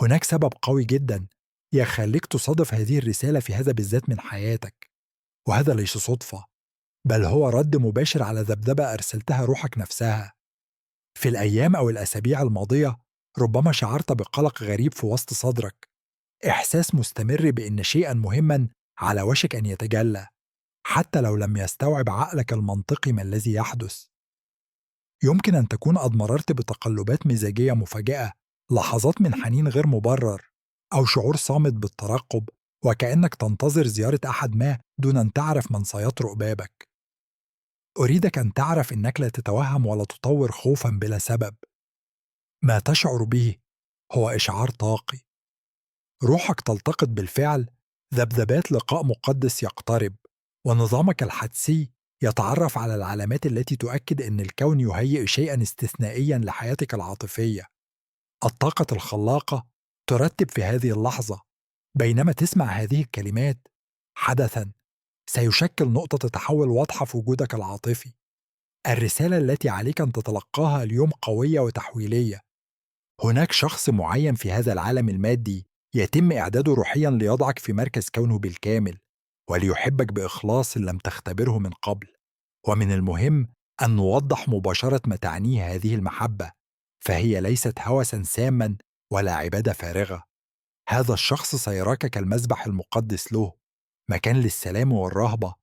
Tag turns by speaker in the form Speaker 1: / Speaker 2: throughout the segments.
Speaker 1: هناك سبب قوي جدا يخليك تصادف هذه الرسالة في هذا بالذات من حياتك، وهذا ليس صدفة، بل هو رد مباشر على ذبذبة أرسلتها روحك نفسها. في الأيام أو الأسابيع الماضية ربما شعرت بقلق غريب في وسط صدرك، إحساس مستمر بأن شيئا مهما على وشك أن يتجلى، حتى لو لم يستوعب عقلك المنطقي ما الذي يحدث. يمكن أن تكون قد مررت بتقلبات مزاجية مفاجئة، لحظات من حنين غير مبرر، أو شعور صامت بالترقب، وكأنك تنتظر زيارة أحد ما دون أن تعرف من سيطرق بابك. أريدك أن تعرف أنك لا تتوهم ولا تطور خوفا بلا سبب. ما تشعر به هو إشعار طاقي، روحك تلتقط بالفعل ذبذبات لقاء مقدس يقترب، ونظامك الحدسي يتعرف على العلامات التي تؤكد أن الكون يهيئ شيئا استثنائيا لحياتك العاطفية. الطاقة الخلاقة ترتب في هذه اللحظة، بينما تسمع هذه الكلمات: حدثا سيشكل نقطة تحول واضحة في وجودك العاطفي. الرسالة التي عليك أن تتلقاها اليوم قوية وتحويلية. هناك شخص معين في هذا العالم المادي يتم إعداده روحيا ليضعك في مركز كونه بالكامل، وليحبك بإخلاص لم تختبره من قبل. ومن المهم أن نوضح مباشرة ما تعنيه هذه المحبة، فهي ليست هوسا ساما ولا عبادة فارغة. هذا الشخص سيراك كالمذبح المقدس له، مكان للسلام والرهبة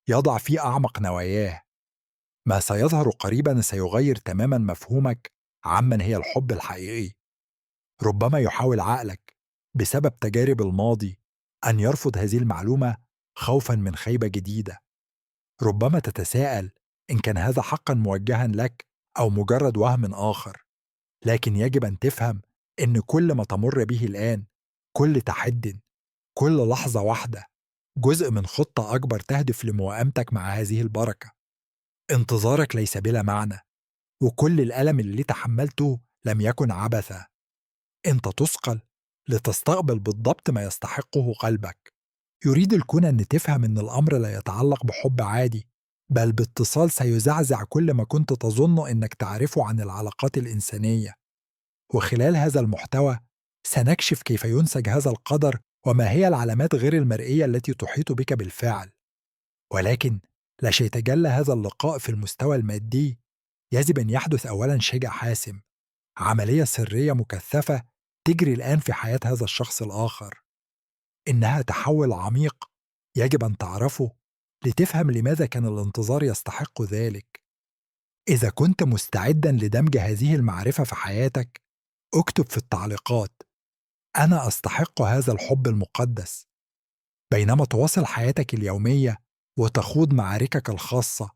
Speaker 1: يضع فيه أعمق نواياه. ما سيظهر قريبا سيغير تماما مفهومك عمن هي الحب الحقيقي. ربما يحاول عقلك بسبب تجارب الماضي أن يرفض هذه المعلومة خوفا من خيبة جديدة. ربما تتساءل إن كان هذا حقا موجها لك أو مجرد وهم آخر، لكن يجب أن تفهم إن كل ما تمر به الآن، كل تحد، كل لحظة واحدة، جزء من خطة أكبر تهدف لموائمتك مع هذه البركة. انتظارك ليس بلا معنى، وكل الألم اللي تحملته لم يكن عبثا. أنت تثقل لتستقبل بالضبط ما يستحقه قلبك. يريد الكون أن تفهم أن الأمر لا يتعلق بحب عادي، بل باتصال سيزعزع كل ما كنت تظن أنك تعرفه عن العلاقات الإنسانية. وخلال هذا المحتوى سنكشف كيف ينسج هذا القدر، وما هي العلامات غير المرئية التي تحيط بك بالفعل. ولكن لا شيء يتجلى هذا اللقاء في المستوى المادي، يجب أن يحدث أولا شيء حاسم، عملية سرية مكثفة تجري الآن في حياة هذا الشخص الآخر. إنها تحول عميق يجب أن تعرفه لتفهم لماذا كان الانتظار يستحق ذلك. إذا كنت مستعدا لدمج هذه المعرفة في حياتك، اكتب في التعليقات: أنا أستحق هذا الحب المقدس. بينما تواصل حياتك اليومية وتخوض معاركك الخاصة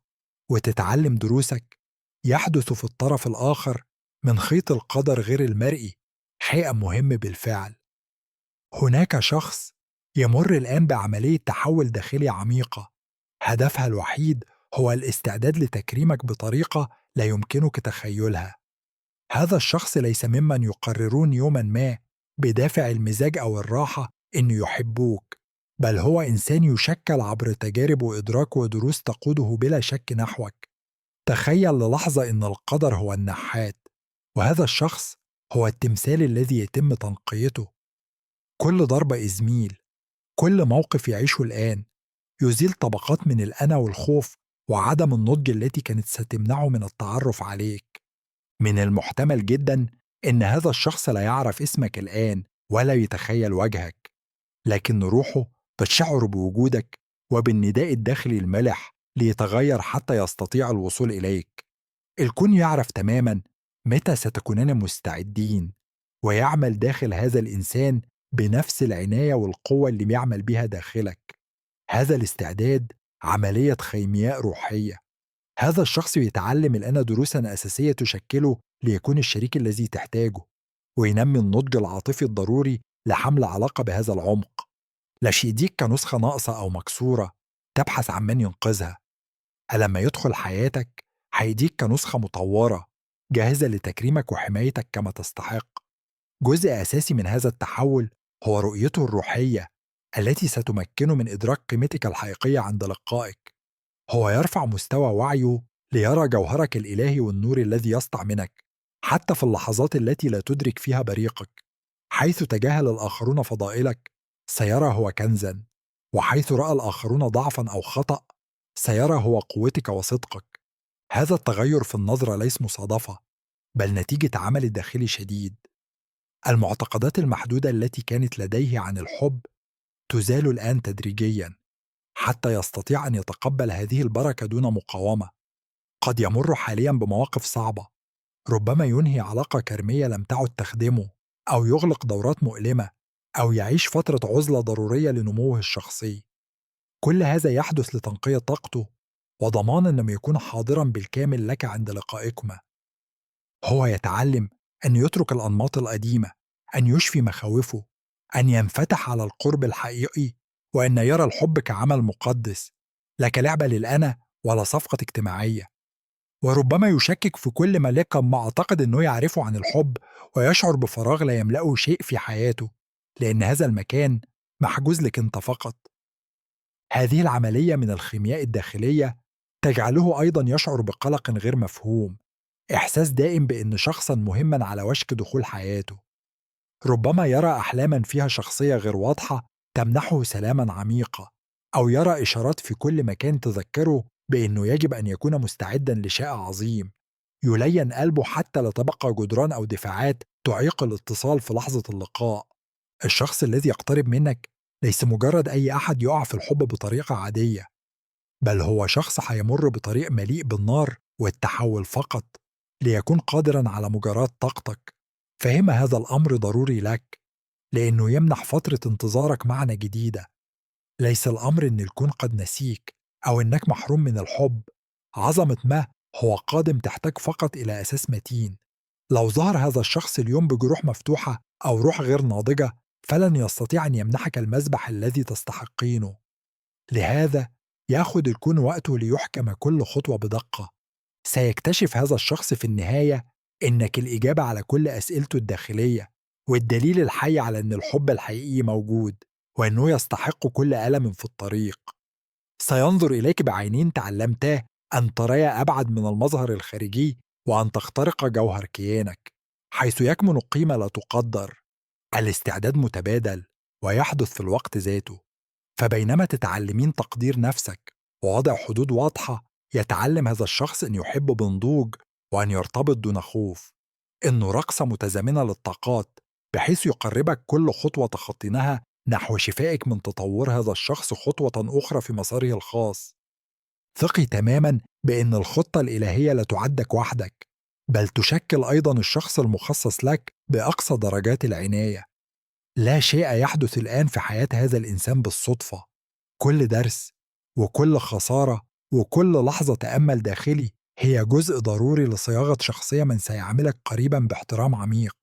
Speaker 1: وتتعلم دروسك، يحدث في الطرف الآخر من خيط القدر غير المرئي شيء مهم بالفعل. هناك شخص يمر الآن بعملية تحول داخلي عميقة، هدفها الوحيد هو الاستعداد لتكريمك بطريقة لا يمكنك تخيلها. هذا الشخص ليس ممن يقررون يوما ما بدافع المزاج أو الراحة إن يحبوك، بل هو إنسان يشكل عبر تجارب وإدراك ودروس تقوده بلا شك نحوك. تخيل للحظة إن القدر هو النحات، وهذا الشخص هو التمثال الذي يتم تنقيته. كل ضربة إزميل، كل موقف يعيشه الآن، يزيل طبقات من الأنا والخوف وعدم النضج التي كانت ستمنعه من التعرف عليك. من المحتمل جدا إن هذا الشخص لا يعرف اسمك الآن ولا يتخيل وجهك، لكن روحه تشعر بوجودك وبالنداء الداخلي الملح ليتغير حتى يستطيع الوصول إليك. الكون يعرف تماما متى ستكونان مستعدين، ويعمل داخل هذا الإنسان بنفس العناية والقوة اللي بيعمل بها داخلك. هذا الاستعداد عملية خيمياء روحية. هذا الشخص يتعلم الآن دروسا أساسية تشكله ليكون الشريك الذي تحتاجه، وينمي النضج العاطفي الضروري لحمل علاقة بهذا العمق. لا يديك كنسخة ناقصة أو مكسورة تبحث عن من ينقذها. ألما يدخل حياتك هيديك كنسخة مطورة جاهزة لتكريمك وحمايتك كما تستحق. جزء أساسي من هذا التحول هو رؤيته الروحية التي ستمكنه من إدراك قيمتك الحقيقية عند لقائك. هو يرفع مستوى وعيه ليرى جوهرك الإلهي والنور الذي يسطع منك حتى في اللحظات التي لا تدرك فيها بريقك. حيث تجاهل الآخرون فضائلك سيرى هو كنزا، وحيث رأى الآخرون ضعفا أو خطأ سيرى هو قوتك وصدقك. هذا التغير في النظرة ليس مصادفة، بل نتيجة عمل داخلي شديد. المعتقدات المحدودة التي كانت لديه عن الحب تزال الآن تدريجيا، حتى يستطيع أن يتقبل هذه البركة دون مقاومة. قد يمر حاليا بمواقف صعبة، ربما ينهي علاقة كرمية لم تعد تخدمه، أو يغلق دورات مؤلمة، أو يعيش فترة عزلة ضرورية لنموه الشخصي. كل هذا يحدث لتنقية طاقته وضمان أنه يكون حاضرا بالكامل لك عند لقائكما. هو يتعلم أن يترك الأنماط القديمة، أن يشفي مخاوفه، أن ينفتح على القرب الحقيقي، وأن يرى الحب كعمل مقدس، لا كلعبة للأنا ولا صفقة اجتماعية. وربما يشكك في كل ما لقى ما أعتقد أنه يعرفه عن الحب، ويشعر بفراغ لا يملأه شيء في حياته، لأن هذا المكان محجوز لك أنت فقط. هذه العملية من الخيمياء الداخلية تجعله أيضا يشعر بقلق غير مفهوم، إحساس دائم بأن شخصا مهما على وشك دخول حياته. ربما يرى أحلاما فيها شخصية غير واضحة تمنحه سلاما عميقا، أو يرى إشارات في كل مكان تذكره بأنه يجب أن يكون مستعدا لشيء عظيم. يلين قلبه حتى لا تبقى جدران أو دفاعات تعيق الاتصال في لحظة اللقاء. الشخص الذي يقترب منك ليس مجرد أي أحد يقع في الحب بطريقة عادية، بل هو شخص هيمر بطريق مليء بالنار والتحول فقط ليكون قادرا على مجاراة طاقتك. فهم هذا الأمر ضروري لك، لأنه يمنح فترة انتظارك معنى جديدة. ليس الأمر إن الكون قد نسيك أو إنك محروم من الحب. عظمة ما هو قادم تحتاج فقط إلى أساس متين. لو ظهر هذا الشخص اليوم بجروح مفتوحة أو روح غير ناضجة، فلن يستطيع أن يمنحك المسبح الذي تستحقينه. لهذا يأخذ الكون وقته ليحكم كل خطوة بدقة. سيكتشف هذا الشخص في النهاية إنك الإجابة على كل أسئلته الداخلية، والدليل الحي على أن الحب الحقيقي موجود، وأنه يستحق كل ألم في الطريق. سينظر إليك بعينين تعلمتاه أن تريا أبعد من المظهر الخارجي، وأن تخترق جوهر كيانك، حيث يكمن قيمة لا تقدر. الاستعداد متبادل ويحدث في الوقت ذاته. فبينما تتعلمين تقدير نفسك ووضع حدود واضحة، يتعلم هذا الشخص أن يحب بنضوج، وأن يرتبط دون خوف. إنه رقصة متزامنة للطاقات، بحيث يقربك كل خطوة تخطينها نحو شفائك من تطور هذا الشخص خطوة أخرى في مساره الخاص. ثقي تماما بأن الخطة الإلهية لا تعدك وحدك، بل تشكل أيضا الشخص المخصص لك بأقصى درجات العناية. لا شيء يحدث الآن في حياة هذا الإنسان بالصدفة. كل درس وكل خسارة وكل لحظة تأمل داخلي هي جزء ضروري لصياغة شخصية من سيعاملك قريبا باحترام عميق.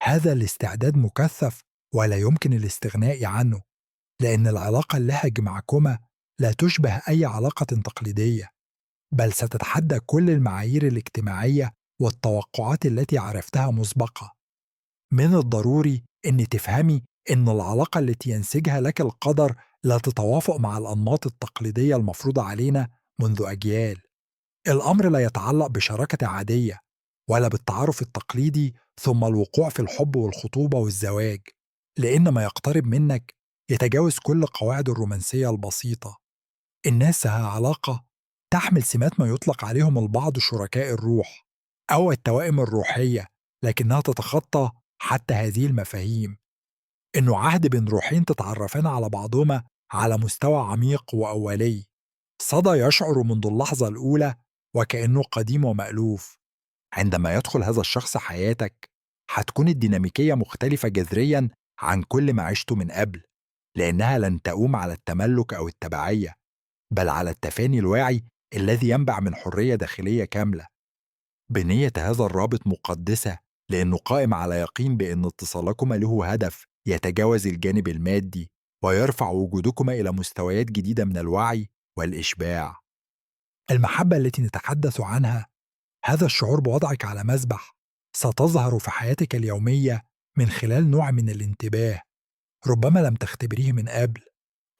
Speaker 1: هذا الاستعداد مكثف ولا يمكن الاستغناء عنه، لأن العلاقة اللهج معكما لا تشبه أي علاقة تقليدية، بل ستتحدى كل المعايير الاجتماعية والتوقعات التي عرفتها مسبقا. من الضروري أن تفهمي أن العلاقة التي ينسجها لك القدر لا تتوافق مع الأنماط التقليدية المفروضة علينا منذ أجيال. الأمر لا يتعلق بشراكة عادية، ولا بالتعارف التقليدي ثم الوقوع في الحب والخطوبة والزواج، لأن ما يقترب منك يتجاوز كل قواعد الرومانسية البسيطة. الناس ها علاقة تحمل سمات ما يطلق عليهم البعض شركاء الروح أو التوائم الروحية، لكنها تتخطى حتى هذه المفاهيم. إنه عهد بين روحين تتعرفان على بعضهما على مستوى عميق وأولي، صدى يشعر منذ اللحظة الأولى وكأنه قديم ومألوف. عندما يدخل هذا الشخص حياتك، هتكون الديناميكية مختلفة جذريا عن كل ما عشته من قبل، لأنها لن تقوم على التملك أو التبعية، بل على التفاني الواعي الذي ينبع من حرية داخلية كاملة. بنية هذا الرابط مقدسة، لأنه قائم على يقين بأن اتصالكما له هدف يتجاوز الجانب المادي، ويرفع وجودكما إلى مستويات جديدة من الوعي والإشباع. المحبة التي نتحدث عنها، هذا الشعور بوضعك على مذبح، ستظهر في حياتك اليومية من خلال نوع من الانتباه ربما لم تختبريه من قبل.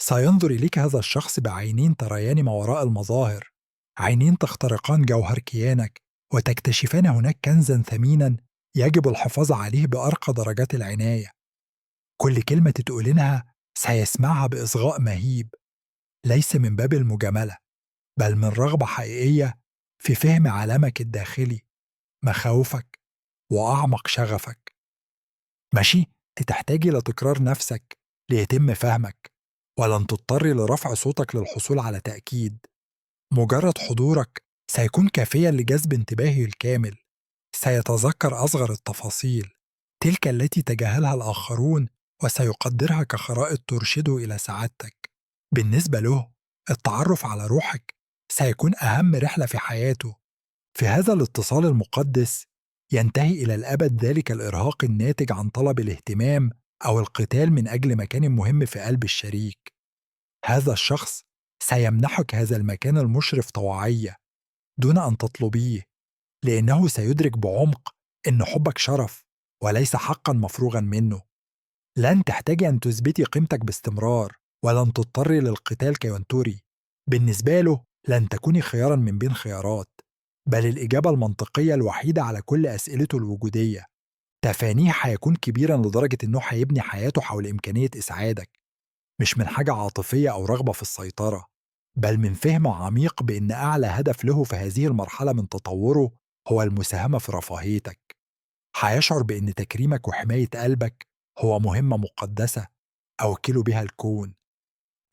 Speaker 1: سينظر إليك هذا الشخص بعينين تريان ما وراء المظاهر، عينين تخترقان جوهر كيانك وتكتشفان هناك كنزا ثمينا يجب الحفاظ عليه بأرقى درجات العناية. كل كلمة تقولينها سيسمعها بإصغاء مهيب، ليس من باب المجاملة، بل من رغبة حقيقية في فهم عالمك الداخلي، مخاوفك، وأعمق شغفك. ماشي؟ تحتاجي لتكرار نفسك ليتم فهمك، ولن تضطري لرفع صوتك للحصول على تأكيد. مجرد حضورك سيكون كافيا لجذب انتباهه الكامل. سيتذكر أصغر التفاصيل، تلك التي تجاهلها الآخرون، وسيقدرها كخرائط ترشده إلى سعادتك. بالنسبة له، التعرف على روحك سيكون أهم رحلة في حياته. في هذا الاتصال المقدس ينتهي إلى الأبد ذلك الإرهاق الناتج عن طلب الاهتمام أو القتال من أجل مكان مهم في قلب الشريك. هذا الشخص سيمنحك هذا المكان المشرف طوعية دون أن تطلبيه، لأنه سيدرك بعمق إن حبك شرف وليس حقا مفروغا منه. لن تحتاجي أن تثبتي قيمتك باستمرار، ولن تضطري للقتال كي ينتوري. بالنسبة له لن تكوني خيارا من بين خيارات، بل الإجابة المنطقية الوحيدة على كل أسئلته الوجودية. تفانيه هيكون كبيرا لدرجة إنه هيبني حياته حول إمكانية إسعادك، مش من حاجة عاطفية أو رغبة في السيطرة، بل من فهم عميق بإن أعلى هدف له في هذه المرحلة من تطوره هو المساهمة في رفاهيتك. هيشعر بإن تكريمك وحماية قلبك هو مهمة مقدسة أوكله بها الكون.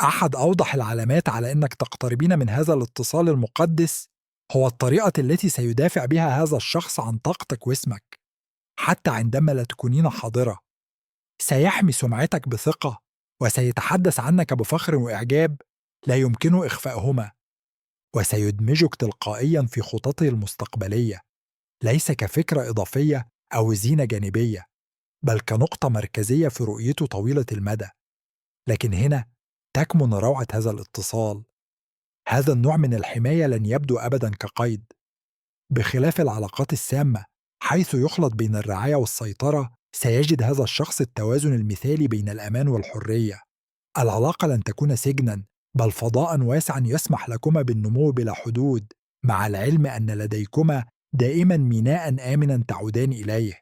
Speaker 1: أحد أوضح العلامات على إنك تقتربين من هذا الاتصال المقدس هو الطريقة التي سيدافع بها هذا الشخص عن طاقتك واسمك، حتى عندما لا تكونين حاضرة. سيحمي سمعتك بثقة، وسيتحدث عنك بفخر وإعجاب لا يمكنه إخفاءهما، وسيدمجك تلقائيا في خططه المستقبلية، ليس كفكرة إضافية أو زينة جانبية، بل كنقطة مركزية في رؤيته طويلة المدى. لكن هنا تكمن روعة هذا الاتصال. هذا النوع من الحماية لن يبدو أبدا كقيد. بخلاف العلاقات السامة حيث يخلط بين الرعاية والسيطرة، سيجد هذا الشخص التوازن المثالي بين الأمان والحرية. العلاقة لن تكون سجنا، بل فضاء واسعا يسمح لكما بالنمو بلا حدود، مع العلم أن لديكما دائما ميناء آمنا تعودان إليه.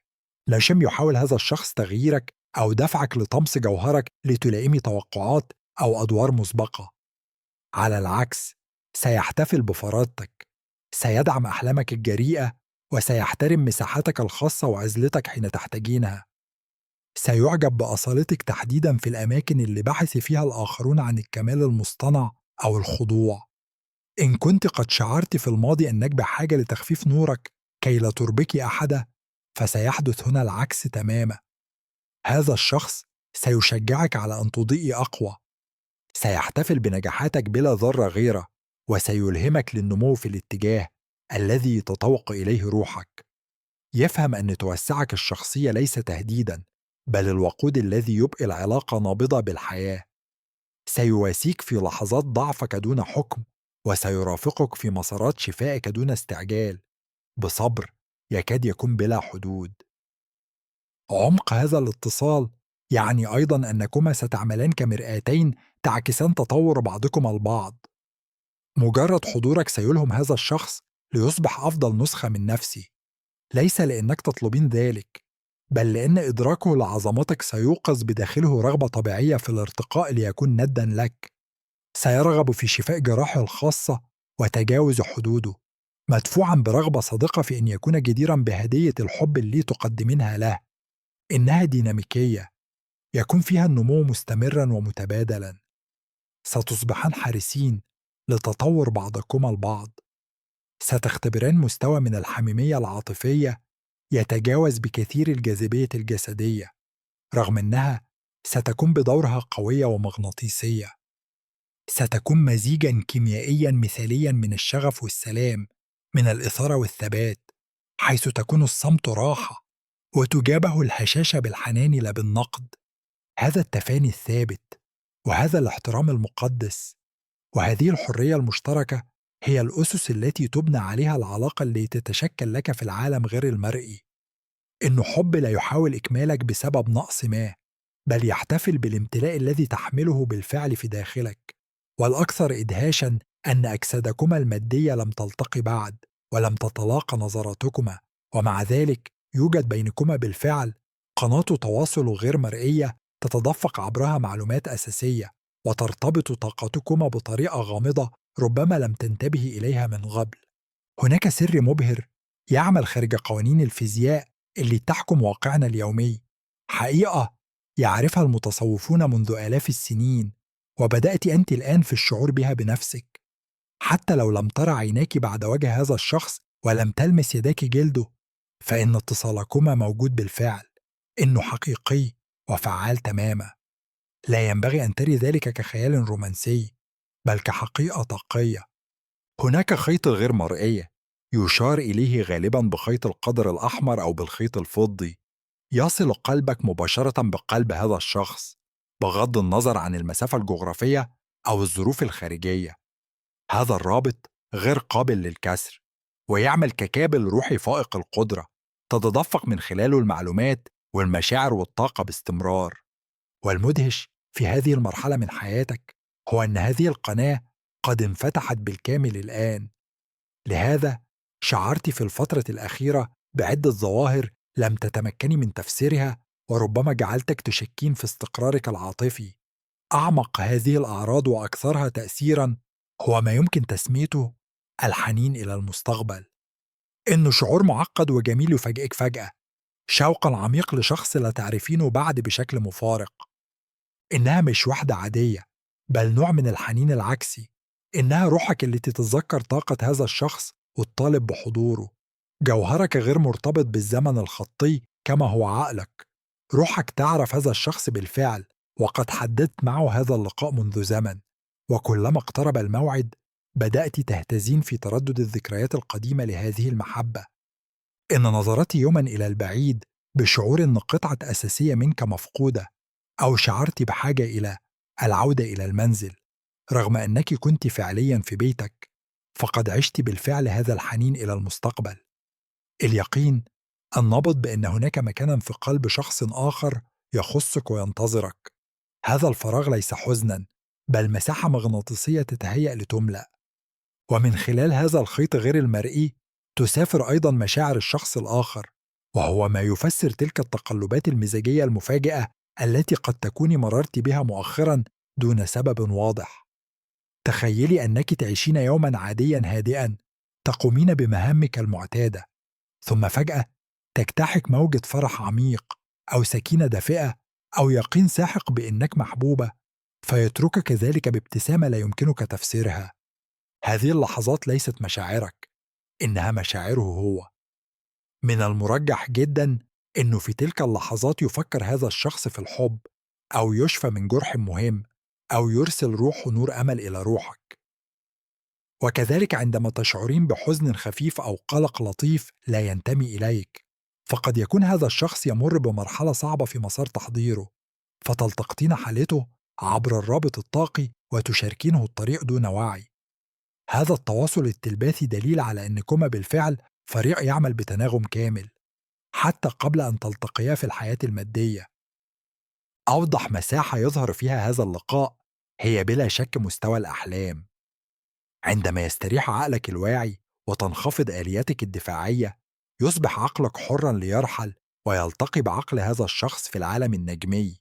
Speaker 1: لم يحاول هذا الشخص تغييرك أو دفعك لطمس جوهرك لتلائمي توقعات أو أدوار مسبقة. على العكس، سيحتفل بفرادتك، سيدعم أحلامك الجريئة، وسيحترم مساحتك الخاصة وعزلتك حين تحتاجينها. سيعجب بأصالتك تحديدا في الأماكن اللي بحث فيها الآخرون عن الكمال المصطنع أو الخضوع. إن كنت قد شعرت في الماضي أنك بحاجة لتخفيف نورك كي لا تربكي أحدا، فسيحدث هنا العكس تماما. هذا الشخص سيشجعك على أن تضيئي أقوى، سيحتفل بنجاحاتك بلا ذرة غيرة، وسيلهمك للنمو في الاتجاه الذي تتوق إليه روحك. يفهم أن توسعك الشخصية ليس تهديدا، بل الوقود الذي يبقي العلاقة نابضة بالحياة. سيواسيك في لحظات ضعفك دون حكم، وسيرافقك في مسارات شفائك دون استعجال، بصبر يكاد يكون بلا حدود. عمق هذا الاتصال يعني أيضا أنكما ستعملان كمرآتين تعكسان تطور بعضكما البعض. مجرد حضورك سيلهم هذا الشخص ليصبح أفضل نسخة من نفسه، ليس لأنك تطلبين ذلك، بل لأن إدراكه لعظمتك سيوقظ بداخله رغبة طبيعية في الارتقاء ليكون ندًا لك. سيرغب في شفاء جراحه الخاصة وتجاوز حدوده، مدفوعًا برغبة صادقة في أن يكون جديرًا بهدية الحب اللي تقدمينها له. إنها ديناميكية، يكون فيها النمو مستمرًا ومتبادلًا. ستصبحان حريصين لتطور بعضكما البعض. ستختبران مستوى من الحميمية العاطفية يتجاوز بكثير الجاذبية الجسدية، رغم أنها ستكون بدورها قوية ومغناطيسية. ستكون مزيجا كيميائيا مثاليا من الشغف والسلام، من الإثارة والثبات، حيث تكون الصمت راحة وتجابه الهشاشة بالحنان لا بالنقد. هذا التفاني الثابت، وهذا الاحترام المقدس، وهذه الحرية المشتركة هي الأسس التي تبنى عليها العلاقة اللي تتشكل لك في العالم غير المرئي. إنه حب لا يحاول إكمالك بسبب نقص ما، بل يحتفل بالامتلاء الذي تحمله بالفعل في داخلك. والأكثر إدهاشا أن أجسادكما المادية لم تلتقي بعد، ولم تتلاقى نظراتكما، ومع ذلك يوجد بينكما بالفعل قناة تواصل غير مرئية تتدفق عبرها معلومات أساسية، وترتبط طاقتكما بطريقة غامضة ربما لم تنتبهي إليها من قبل. هناك سر مبهر يعمل خارج قوانين الفيزياء اللي تحكم واقعنا اليومي، حقيقة يعرفها المتصوفون منذ آلاف السنين، وبدأت أنت الآن في الشعور بها بنفسك. حتى لو لم ترى عيناك بعد وجه هذا الشخص ولم تلمس يداك جلده، فإن اتصالكما موجود بالفعل، إنه حقيقي وفعال تماما. لا ينبغي أن تري ذلك كخيال رومانسي، بل كحقيقة طاقية. هناك خيط غير مرئي يشار إليه غالبا بخيط القدر الأحمر أو بالخيط الفضي، يصل قلبك مباشرة بقلب هذا الشخص، بغض النظر عن المسافة الجغرافية أو الظروف الخارجية. هذا الرابط غير قابل للكسر، ويعمل ككابل روحي فائق القدرة، تتدفق من خلاله المعلومات والمشاعر والطاقة باستمرار. والمدهش في هذه المرحلة من حياتك هو أن هذه القناة قد انفتحت بالكامل الآن. لهذا شعرت في الفترة الأخيرة بعدة ظواهر لم تتمكني من تفسيرها، وربما جعلتك تشكين في استقرارك العاطفي. أعمق هذه الأعراض وأكثرها تأثيراً هو ما يمكن تسميته الحنين إلى المستقبل. إنه شعور معقد وجميل يفاجئك فجأة، شوقاً عميق لشخص لا تعرفينه بعد بشكل مفارق. إنها مش وحدة عادية، بل نوع من الحنين العكسي. إنها روحك اللي تتذكر طاقة هذا الشخص وتطالب بحضوره. جوهرك غير مرتبط بالزمن الخطي كما هو عقلك. روحك تعرف هذا الشخص بالفعل، وقد حددت معه هذا اللقاء منذ زمن، وكلما اقترب الموعد بدأت تهتزين في تردد الذكريات القديمة لهذه المحبة. إن نظرتي يوما إلى البعيد بشعور إن قطعة أساسية منك مفقودة، أو شعرت بحاجة إلى العودة إلى المنزل رغم أنك كنت فعليا في بيتك، فقد عشت بالفعل هذا الحنين إلى المستقبل. اليقين النبض بأن هناك مكانا في قلب شخص آخر يخصك وينتظرك. هذا الفراغ ليس حزنا، بل مساحة مغناطيسية تتهيأ لتملأ. ومن خلال هذا الخيط غير المرئي تسافر أيضا مشاعر الشخص الآخر، وهو ما يفسر تلك التقلبات المزاجية المفاجئة التي قد تكوني مررت بها مؤخرا دون سبب واضح. تخيلي أنك تعيشين يوما عاديا هادئا، تقومين بمهامك المعتادة، ثم فجأة تجتاحك موجة فرح عميق، أو سكينة دافئة، أو يقين ساحق بأنك محبوبة، فيتركك ذلك بابتسامة لا يمكنك تفسيرها. هذه اللحظات ليست مشاعرك، إنها مشاعره هو. من المرجح جدا إنه في تلك اللحظات يفكر هذا الشخص في الحب، أو يشفى من جرح مهم، أو يرسل روح نور أمل إلى روحك. وكذلك عندما تشعرين بحزن خفيف أو قلق لطيف لا ينتمي إليك، فقد يكون هذا الشخص يمر بمرحلة صعبة في مسار تحضيره، فتلتقطين حالته عبر الرابط الطاقي وتشاركينه الطريق دون وعي. هذا التواصل التلباثي دليل على أنكما بالفعل فريق يعمل بتناغم كامل، حتى قبل أن تلتقيا في الحياة المادية. أوضح مساحة يظهر فيها هذا اللقاء هي بلا شك مستوى الأحلام. عندما يستريح عقلك الواعي وتنخفض آلياتك الدفاعية، يصبح عقلك حرا ليرحل ويلتقي بعقل هذا الشخص في العالم النجمي.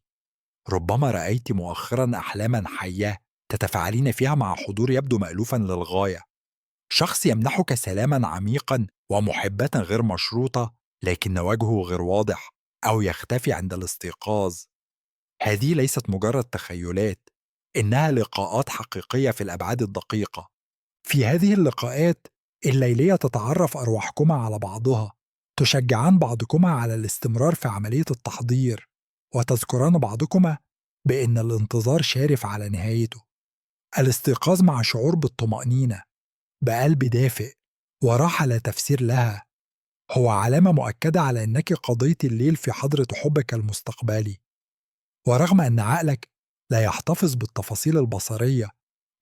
Speaker 1: ربما رأيت مؤخرا أحلاما حية تتفاعلين فيها مع حضور يبدو مألوفا للغاية، شخص يمنحك سلاما عميقا ومحبة غير مشروطة، لكن وجهه غير واضح أو يختفي عند الاستيقاظ. هذه ليست مجرد تخيلات، إنها لقاءات حقيقية في الأبعاد الدقيقة. في هذه اللقاءات الليلية تتعرف أرواحكما على بعضها، تشجعان بعضكما على الاستمرار في عملية التحضير، وتذكران بعضكما بأن الانتظار شارف على نهايته. الاستيقاظ مع شعور بالطمأنينة، بقلب دافئ وراحة لا تفسير لها، هو علامة مؤكدة على أنك قضيت الليل في حضرة حبك المستقبلي. ورغم أن عقلك لا يحتفظ بالتفاصيل البصرية،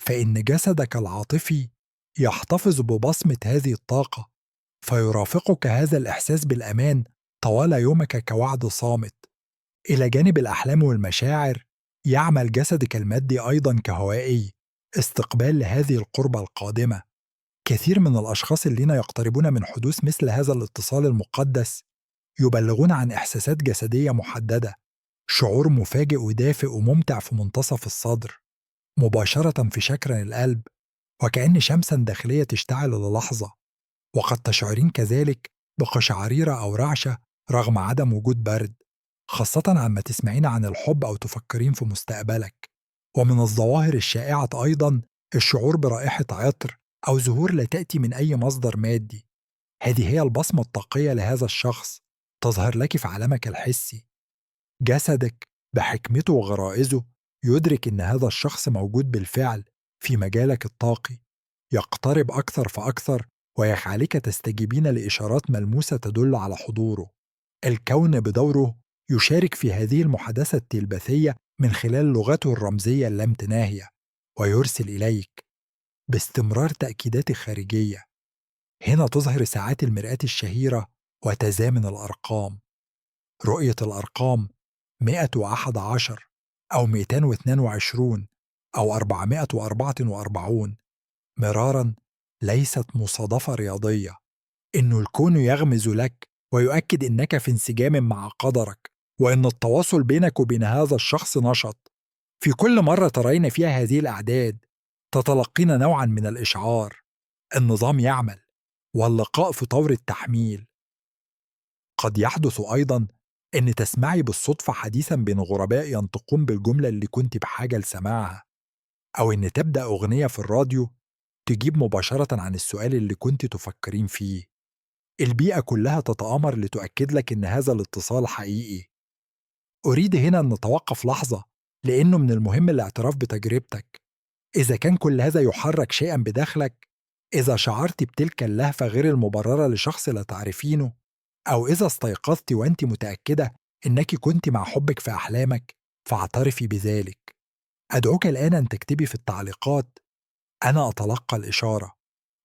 Speaker 1: فإن جسدك العاطفي يحتفظ ببصمة هذه الطاقة، فيرافقك هذا الإحساس بالأمان طوال يومك كوعد صامت. إلى جانب الأحلام والمشاعر، يعمل جسدك المادي أيضا كهوائي، استقبال لهذه القربة القادمة. كثير من الأشخاص الذين يقتربون من حدوث مثل هذا الاتصال المقدس يبلغون عن إحساسات جسدية محددة، شعور مفاجئ ودافئ وممتع في منتصف الصدر، مباشرة في شكرا القلب، وكأن شمسا داخلية تشتعل للحظة. وقد تشعرين كذلك بقشعريرة أو رعشة رغم عدم وجود برد، خاصة عما تسمعين عن الحب أو تفكرين في مستقبلك. ومن الظواهر الشائعة أيضا الشعور برائحة عطر أو زهور لا تأتي من أي مصدر مادي. هذه هي البصمة الطاقية لهذا الشخص، تظهر لك في عالمك الحسي. جسدك بحكمته وغرائزه يدرك إن هذا الشخص موجود بالفعل في مجالك الطاقي، يقترب أكثر فأكثر ويجعلك تستجيبين لإشارات ملموسة تدل على حضوره. الكون بدوره يشارك في هذه المحادثة التلبثية من خلال لغته الرمزية اللامتناهية، ويرسل إليك باستمرار تأكيدات خارجية. هنا تظهر ساعات المرآة الشهيرة وتزامن الأرقام. رؤية الأرقام 111 أو 222 أو 444 مرارا ليست مصادفة رياضية، إن الكون يغمز لك ويؤكد إنك في انسجام مع قدرك، وإن التواصل بينك وبين هذا الشخص نشط. في كل مرة ترين فيها هذه الأعداد تتلقين نوعا من الإشعار: النظام يعمل، واللقاء في طور التحميل. قد يحدث أيضا إن تسمعي بالصدفة حديثا بين غرباء ينطقون بالجملة اللي كنت بحاجة لسماعها، أو إن تبدأ أغنية في الراديو تجيب مباشرة عن السؤال اللي كنت تفكرين فيه. البيئة كلها تتآمر لتؤكد لك إن هذا الاتصال حقيقي. أريد هنا أن نتوقف لحظة، لأنه من المهم الاعتراف بتجربتك. إذا كان كل هذا يحرك شيئا بداخلك، إذا شعرت بتلك اللهفة غير المبررة لشخص لا تعرفينه، أو إذا استيقظت وأنت متأكدة إنك كنت مع حبك في أحلامك، فاعترفي بذلك. أدعوك الآن أن تكتبي في التعليقات: أنا أتلقى الإشارة،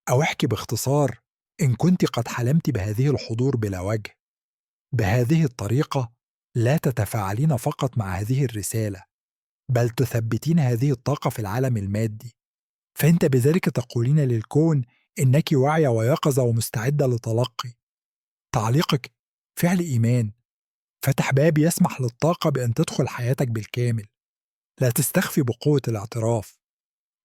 Speaker 1: أو احكي باختصار إن كنت قد حلمت بهذه الحضور بلا وجه. بهذه الطريقة لا تتفاعلين فقط مع هذه الرسالة، بل تثبتين هذه الطاقة في العالم المادي. فأنت بذلك تقولين للكون إنك واعية ويقظة ومستعدة لتلقي. تعليقك فعل إيمان، فتح باب يسمح للطاقة بأن تدخل حياتك بالكامل. لا تستخفي بقوة الاعتراف،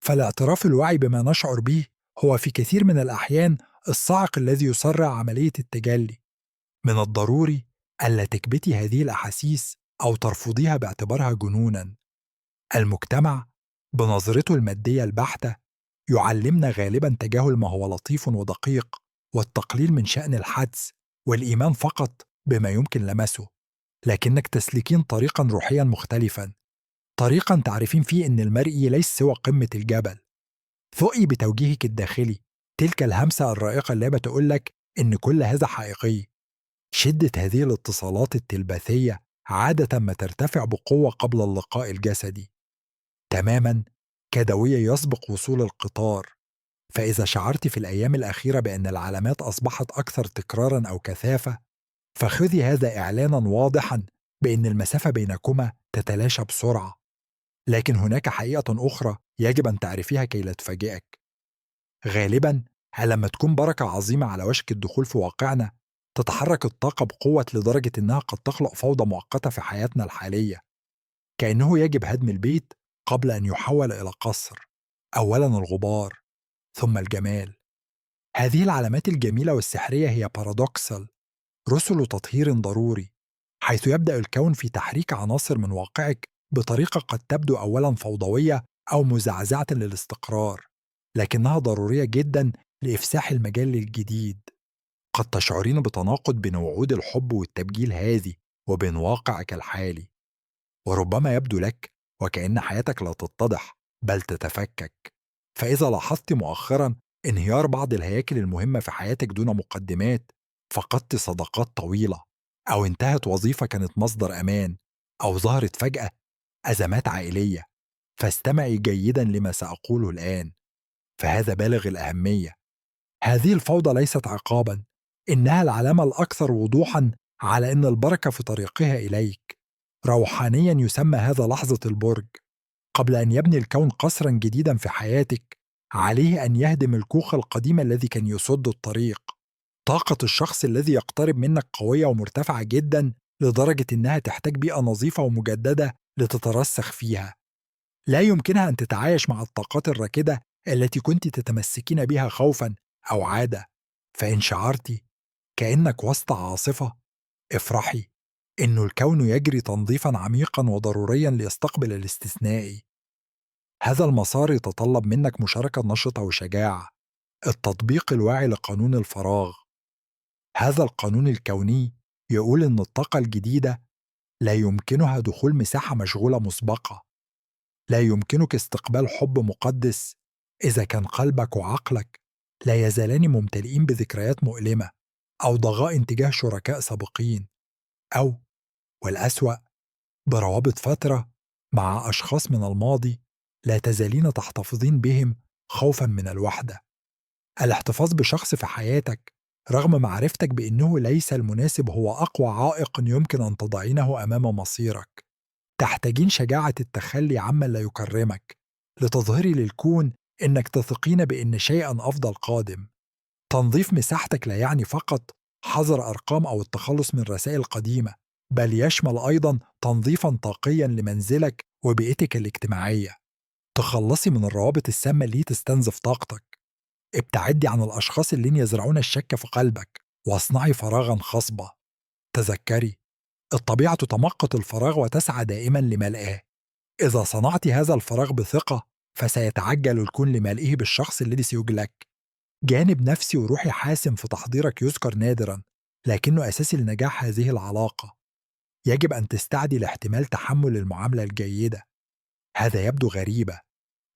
Speaker 1: فالاعتراف الوعي بما نشعر به هو في كثير من الأحيان الصاعق الذي يسرع عملية التجلي. من الضروري ألا تكبتي هذه الأحاسيس أو ترفضيها باعتبارها جنوناً. المجتمع بنظرته المادية البحتة يعلمنا غالباً تجاهل ما هو لطيف ودقيق، والتقليل من شأن الحدس، والإيمان فقط بما يمكن لمسه. لكنك تسلكين طريقاً روحياً مختلفاً، طريقاً تعرفين فيه إن المرئي ليس سوى قمة الجبل. ثقي بتوجيهك الداخلي، تلك الهمسة الرائقة اللي بتقولك إن كل هذا حقيقي. شدة هذه الاتصالات التلباثية عادة ما ترتفع بقوة قبل اللقاء الجسدي، تماما كدوية يسبق وصول القطار. فإذا شعرت في الأيام الأخيرة بأن العلامات أصبحت أكثر تكرارا أو كثافة، فخذي هذا إعلانا واضحا بأن المسافة بينكما تتلاشى بسرعة. لكن هناك حقيقة أخرى يجب أن تعرفيها كي لا تفاجئك. غالبا لما تكون بركة عظيمة على وشك الدخول في واقعنا، تتحرك الطاقة بقوة لدرجة إنها قد تخلق فوضى مؤقتة في حياتنا الحالية، كأنه يجب هدم البيت قبل أن يحول إلى قصر. أولا الغبار، ثم الجمال. هذه العلامات الجميلة والسحرية هي بارادوكسال، رسل تطهير ضروري، حيث يبدأ الكون في تحريك عناصر من واقعك بطريقة قد تبدو أولا فوضوية أو مزعزعة للاستقرار، لكنها ضرورية جدا لإفساح المجال للجديد. قد تشعرين بتناقض بين وعود الحب والتبجيل هذه وبين واقعك الحالي، وربما يبدو لك وكأن حياتك لا تتضح بل تتفكك. فإذا لاحظت مؤخرا انهيار بعض الهياكل المهمة في حياتك دون مقدمات، فقدت صداقات طويلة، أو انتهت وظيفة كانت مصدر أمان، أو ظهرت فجأة أزمات عائلية، فاستمعي جيدا لما سأقوله الآن، فهذا بالغ الأهمية. هذه الفوضى ليست عقابا، إنها العلامة الأكثر وضوحا على أن البركة في طريقها إليك. روحانيا يسمى هذا لحظة البرج. قبل أن يبني الكون قصرا جديدا في حياتك، عليه أن يهدم الكوخ القديم الذي كان يسد الطريق. طاقة الشخص الذي يقترب منك قوية ومرتفعة جدا لدرجة إنها تحتاج بيئة نظيفة ومجددة لتترسخ فيها. لا يمكنها أن تتعايش مع الطاقات الراكدة التي كنت تتمسكين بها خوفا أو عادة. فإن شعرت كأنك وسط عاصفة، افرحي إنه الكون يجري تنظيفا عميقا وضروريا ليستقبل الاستثنائي. هذا المسار يتطلب منك مشاركة نشطة وشجاعة، التطبيق الواعي لقانون الفراغ. هذا القانون الكوني يقول إن الطاقة الجديدة لا يمكنها دخول مساحة مشغولة مسبقة. لا يمكنك استقبال حب مقدس إذا كان قلبك وعقلك لا يزالان ممتلئين بذكريات مؤلمة أو ضغائن تجاه شركاء سابقين، أو والأسوأ بروابط فترة مع أشخاص من الماضي لا تزالين تحتفظين بهم خوفا من الوحدة. الاحتفاظ بشخص في حياتك رغم معرفتك بأنه ليس المناسب هو أقوى عائق يمكن أن تضعينه أمام مصيرك. تحتاجين شجاعة التخلي عمن لا يكرمك لتظهري للكون إنك تثقين بأن شيئا أفضل قادم. تنظيف مساحتك لا يعني فقط حظر أرقام أو التخلص من رسائل قديمة، بل يشمل أيضا تنظيفا طاقيا لمنزلك وبيئتك الاجتماعية. تخلصي من الروابط السامة اللي تستنزف طاقتك. ابتعدي عن الأشخاص اللي يزرعون الشك في قلبك واصنعي فراغا خصبة. تذكري، الطبيعة تتمقت الفراغ وتسعى دائما لملئه. إذا صنعت هذا الفراغ بثقة فسيتعجل الكون لملئه بالشخص الذي سيجلك. جانب نفسي وروحي حاسم في تحضيرك يذكر نادرا، لكنه أساسي لنجاح هذه العلاقة. يجب أن تستعدي لاحتمال تحمل المعاملة الجيدة. هذا يبدو غريبة،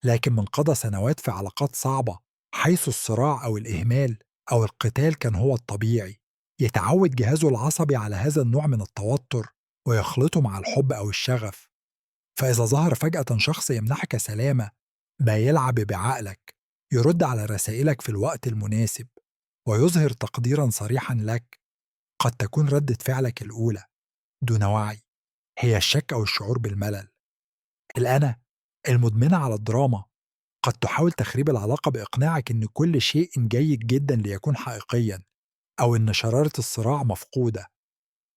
Speaker 1: لكن من قضى سنوات في علاقات صعبة حيث الصراع أو الإهمال أو القتال كان هو الطبيعي، يتعود جهازه العصبي على هذا النوع من التوتر ويخلطه مع الحب أو الشغف. فإذا ظهر فجأة شخص يمنحك سلامة، ما يلعب بعقلك، يرد على رسائلك في الوقت المناسب ويظهر تقديرا صريحا لك، قد تكون ردة فعلك الأولى دون وعي هي الشك أو الشعور بالملل. الأنا المدمنة على الدراما قد تحاول تخريب العلاقة بإقناعك إن كل شيء جيد جدا ليكون حقيقيا، أو إن شرارة الصراع مفقودة.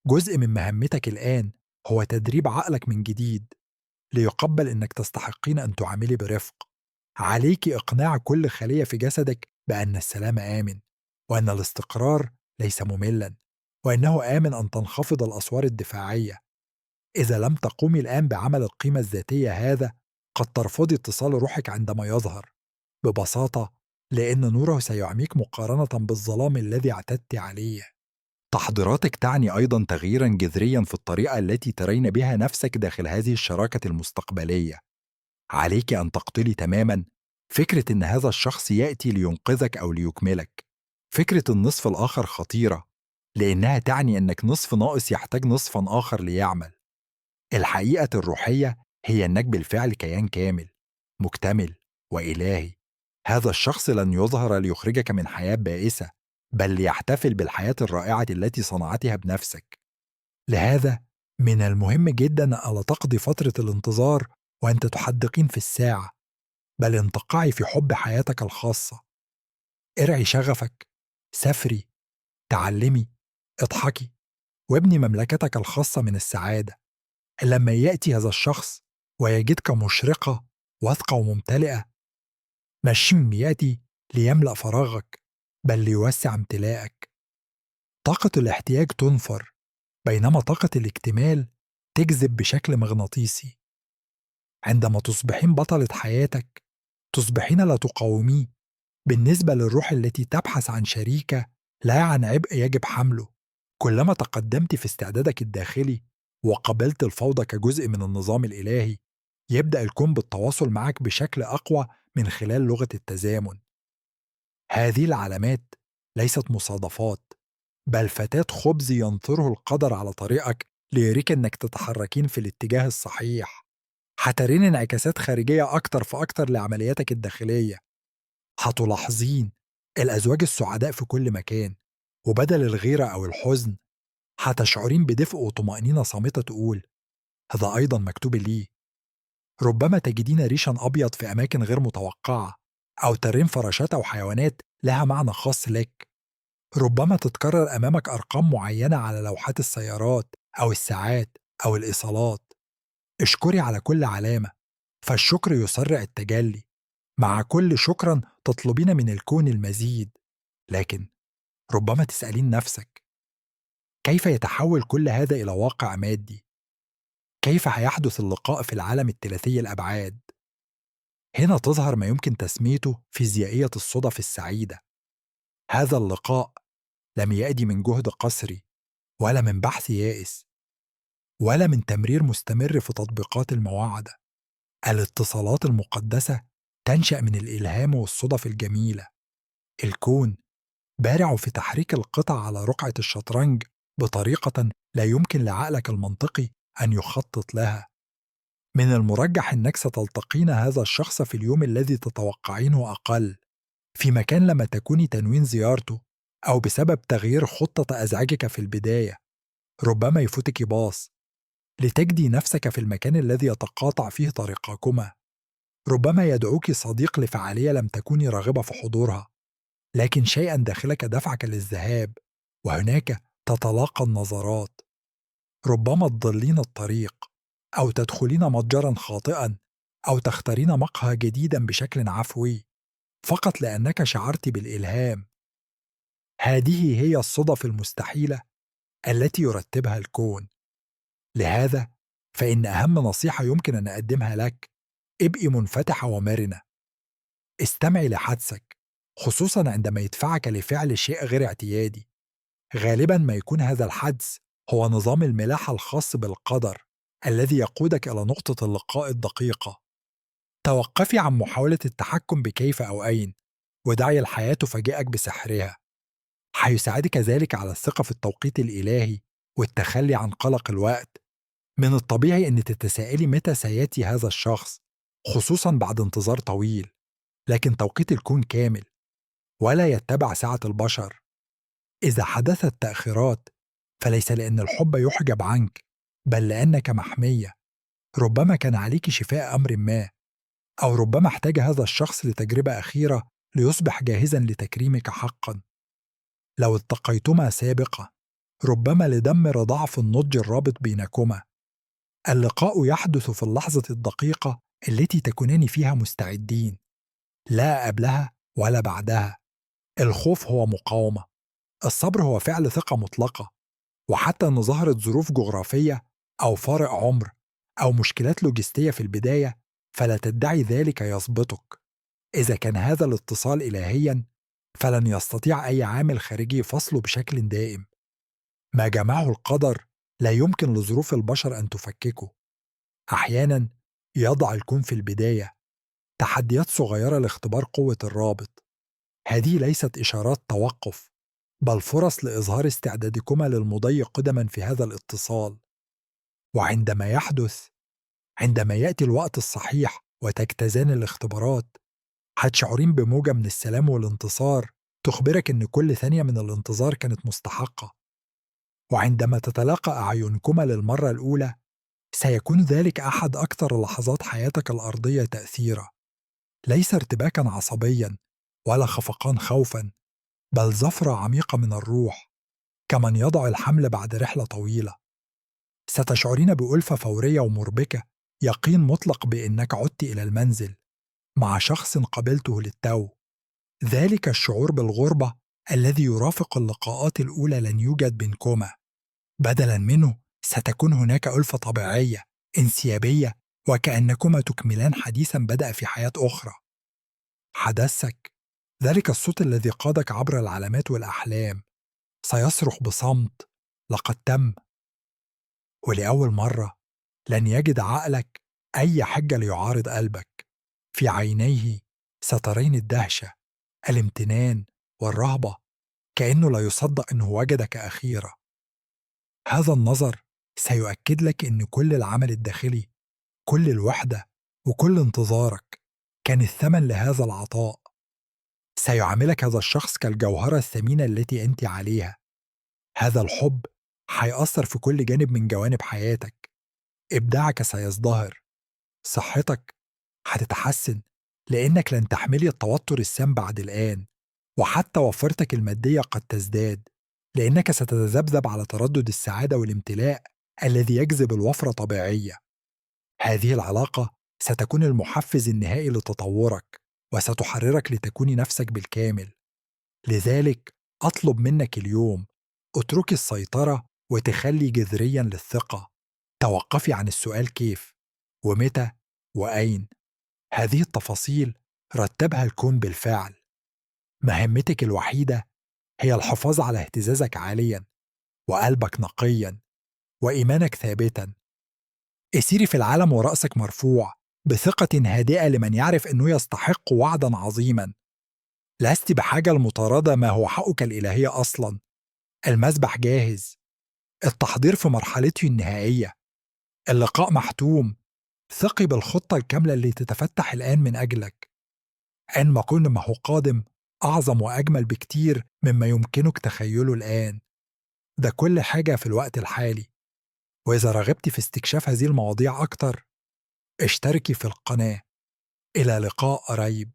Speaker 1: جزء من مهمتك الآن هو تدريب عقلك من جديد ليقبل إنك تستحقين أن تعاملي برفق. عليك إقناع كل خلية في جسدك بأن السلام آمن، وأن الاستقرار ليس مملا، وأنه آمن أن تنخفض الأسوار الدفاعية. إذا لم تقومي الآن بعمل القيمة الذاتية هذا، قد ترفضي اتصال روحك عندما يظهر، ببساطة لأن نوره سيعميك مقارنة بالظلام الذي اعتدت عليه. تحضيراتك تعني أيضا تغييرا جذريا في الطريقة التي ترين بها نفسك داخل هذه الشراكة المستقبلية. عليك أن تقتلي تماما فكرة إن هذا الشخص يأتي لينقذك أو ليكملك. فكرة النصف الآخر خطيرة، لأنها تعني أنك نصف ناقص يحتاج نصفا آخر ليعمل. الحقيقة الروحية هي أنك بالفعل كيان كامل، مكتمل وإلهي. هذا الشخص لن يظهر ليخرجك من حياة بائسة، بل ليحتفل بالحياة الرائعة التي صنعتها بنفسك. لهذا من المهم جدا ألا تقضي فترة الانتظار وأنت تحدقين في الساعة، بل انتقعي في حب حياتك الخاصة. ارعي شغفك، سافري، تعلمي، اضحكي، وابني مملكتك الخاصة من السعادة. لما يأتي هذا الشخص ويجدك مشرقة واثقة وممتلئة، مش يأتي ليملأ فراغك، بل ليوسع امتلاءك. طاقة الاحتياج تنفر، بينما طاقة الاكتمال تجذب بشكل مغناطيسي. عندما تصبحين بطلة حياتك، تصبحين لا تقاوميه. بالنسبة للروح التي تبحث عن شريكة لا عن عبء يجب حمله، كلما تقدمت في استعدادك الداخلي وقبلت الفوضى كجزء من النظام الإلهي، يبدأ الكون بالتواصل معك بشكل أقوى من خلال لغة التزامن. هذه العلامات ليست مصادفات، بل فتاة خبز ينثره القدر على طريقك ليريك أنك تتحركين في الاتجاه الصحيح. هترين انعكاسات خارجية أكتر فأكتر لعملياتك الداخلية. هتلاحظين الأزواج السعداء في كل مكان، وبدل الغيرة أو الحزن هتشعرين بدفء وطمأنينة صامتة تقول هذا أيضا مكتوب لي. ربما تجدين ريشا أبيض في أماكن غير متوقعة، أو ترين فراشات أو حيوانات لها معنى خاص لك. ربما تتكرر أمامك أرقام معينة على لوحات السيارات أو الساعات أو الإيصالات. اشكري على كل علامة، فالشكر يسرع التجلي. مع كل شكرا تطلبين من الكون المزيد. لكن ربما تسألين نفسك: كيف يتحول كل هذا إلى واقع مادي؟ كيف هيحدث اللقاء في العالم الثلاثي الأبعاد؟ هنا تظهر ما يمكن تسميته فيزيائية الصدف السعيدة. هذا اللقاء لم يأتي من جهد قسري، ولا من بحث يائس، ولا من تمرير مستمر في تطبيقات المواعدة. الاتصالات المقدسة تنشأ من الإلهام والصدف الجميلة. الكون بارع في تحريك القطع على رقعة الشطرنج بطريقة لا يمكن لعقلك المنطقي أن يخطط لها. من المرجح أنك ستلتقين هذا الشخص في اليوم الذي تتوقعينه أقل، في مكان لما تكوني تنوين زيارته، أو بسبب تغيير خطة أزعجك في البداية. ربما يفوتك باص لتجدي نفسك في المكان الذي يتقاطع فيه طريقكما. ربما يدعوك صديق لفعالية لم تكوني راغبة في حضورها، لكن شيئا داخلك دفعك للذهاب، وهناك تتلاقى النظرات. ربما تضلين الطريق، أو تدخلين متجرا خاطئا، أو تختارين مقهى جديدا بشكل عفوي فقط لأنك شعرت بالإلهام. هذه هي الصدف المستحيلة التي يرتبها الكون. لهذا فإن أهم نصيحة يمكن أن أقدمها لك: ابقي منفتحة ومرنة. استمعي لحدسك، خصوصا عندما يدفعك لفعل شيء غير اعتيادي. غالبا ما يكون هذا الحدس هو نظام الملاحة الخاص بالقدر الذي يقودك إلى نقطة اللقاء الدقيقة. توقفي عن محاولة التحكم بكيف أو أين، ودعي الحياة تفاجئك بسحرها. هيساعدك ذلك على الثقة في التوقيت الإلهي والتخلي عن قلق الوقت. من الطبيعي أن تتساءلي متى سيأتي هذا الشخص، خصوصا بعد انتظار طويل، لكن توقيت الكون كامل ولا يتبع ساعة البشر. إذا حدثت تأخيرات فليس لأن الحب يحجب عنك، بل لأنك محمية. ربما كان عليك شفاء أمر ما، أو ربما احتاج هذا الشخص لتجربة أخيرة ليصبح جاهزا لتكريمك حقا. لو التقيتما سابقا، ربما لدمر ضعف النضج الرابط بينكما. اللقاء يحدث في اللحظة الدقيقة التي تكونان فيها مستعدين، لا قبلها ولا بعدها. الخوف هو مقاومة، الصبر هو فعل ثقة مطلقة. وحتى أن ظهرت ظروف جغرافية أو فارق عمر أو مشكلات لوجستية في البداية، فلا تدعي ذلك يسبقك. إذا كان هذا الاتصال إلهيا، فلن يستطيع أي عامل خارجي فصله بشكل دائم. ما جمعه القدر لا يمكن لظروف البشر أن تفككه. أحيانا يضع الكون في البداية تحديات صغيرة لاختبار قوة الرابط. هذه ليست إشارات توقف، بل فرص لإظهار استعدادكما للمضي قدما في هذا الاتصال. وعندما يحدث، عندما يأتي الوقت الصحيح وتجتازان الاختبارات، هتشعرين بموجة من السلام والانتصار تخبرك إن كل ثانية من الانتظار كانت مستحقة. وعندما تتلاقى أعينكما للمرة الأولى، سيكون ذلك أحد أكثر لحظات حياتك الأرضية تأثيرا. ليس ارتباكا عصبيا ولا خفقان خوفا، بل زفرة عميقة من الروح، كمن يضع الحمل بعد رحلة طويلة. ستشعرين بألفة فورية ومربكة، يقين مطلق بأنك عدت إلى المنزل مع شخص قبلته للتو. ذلك الشعور بالغربة الذي يرافق اللقاءات الأولى لن يوجد بينكما. بدلاً منه ستكون هناك ألفة طبيعية انسيابية، وكأنكما تكملان حديثاً بدأ في حياة أخرى. حدثك، ذلك الصوت الذي قادك عبر العلامات والأحلام، سيصرخ بصمت: لقد تم. ولأول مرة لن يجد عقلك أي حجة ليعارض قلبك. في عينيه سترين الدهشة، الامتنان والرهبة، كأنه لا يصدق أنه وجدك أخيرا. هذا النظر سيؤكد لك أن كل العمل الداخلي، كل الوحدة، وكل انتظارك كان الثمن لهذا العطاء. سيعاملك هذا الشخص كالجوهرة الثمينة التي أنت عليها. هذا الحب هيأثر في كل جانب من جوانب حياتك. إبداعك سيزدهر، صحتك هتتحسن لأنك لن تحملي التوتر السام بعد الآن. وحتى وفرتك المادية قد تزداد، لأنك ستتذبذب على تردد السعادة والامتلاء الذي يجذب الوفرة طبيعية. هذه العلاقة ستكون المحفز النهائي لتطورك، وستحررك لتكون نفسك بالكامل. لذلك أطلب منك اليوم: اتركي السيطرة وتخلي جذريا للثقة. توقفي عن السؤال كيف ومتى وأين. هذه التفاصيل رتبها الكون بالفعل. مهمتك الوحيدة هي الحفاظ على اهتزازك عاليا، وقلبك نقيا، وإيمانك ثابتا. اسيري في العالم ورأسك مرفوع، بثقة هادئة لمن يعرف أنه يستحق وعدا عظيما. لست بحاجة لمطاردة ما هو حقك الإلهي أصلا. المسبح جاهز، التحضير في مرحلته النهائية، اللقاء محتوم. ثقي بالخطة الكاملة اللي تتفتح الآن من أجلك. علم كل ما هو قادم أعظم وأجمل بكتير مما يمكنك تخيله الآن. ده كل حاجة في الوقت الحالي. وإذا رغبت في استكشاف هذه المواضيع أكتر، اشتركي في القناة. إلى لقاء قريب.